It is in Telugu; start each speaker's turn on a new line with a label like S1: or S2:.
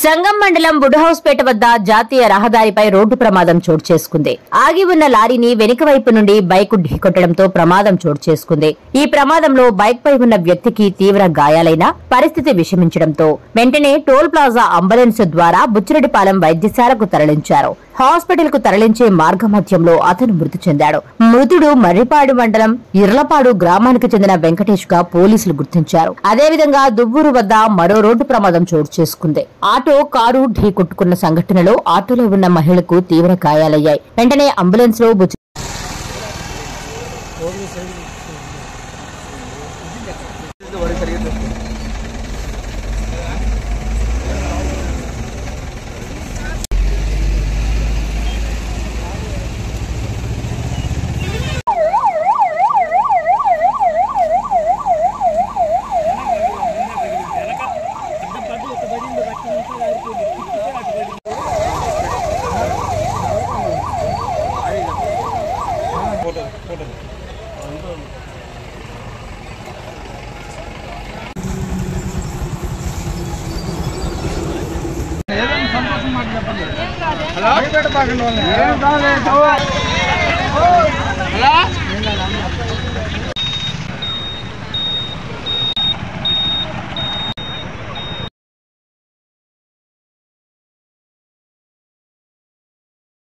S1: సంగం మండలం బుడ్హౌస్పేట వద్ద జాతీయ రహదారిపై రోడ్డు ప్రమాదం చోటు చేసుకుంది. ఆగి ఉన్న లారీని వెనుక వైపు నుండి బైక్ ఢీకొట్టడంతో ప్రమాదం చోటు చేసుకుంది. ఈ ప్రమాదంలో బైక్ పై ఉన్న వ్యక్తికి తీవ్ర గాయాలైన పరిస్థితి విషమించడంతో వెంటనే టోల్ ప్లాజా అంబులెన్స్ ద్వారా బుచ్చిరెడ్డిపాలెం వైద్యశాలకు తరలించారు. హాస్పిటల్ కు తరలించే మార్గమధ్యంలో అతను మృతి చెందాడు. మృతుడు మర్రిపాడు మండలం ఇర్లపాడు గ్రామానికి చెందిన వెంకటేష్ గా పోలీసులు గుర్తించారు. అదేవిధంగా దువ్వూరు వద్ద మరో రోడ్డు ప్రమాదం చోటు చేసుకుంది. ఆటో కారు ఢీకొట్టుకున్న సంఘటనలో ఆటోలో ఉన్న మహిళకు తీవ్ర గాయాలయ్యాయి. వెంటనే అంబులెన్స్ లో
S2: హలో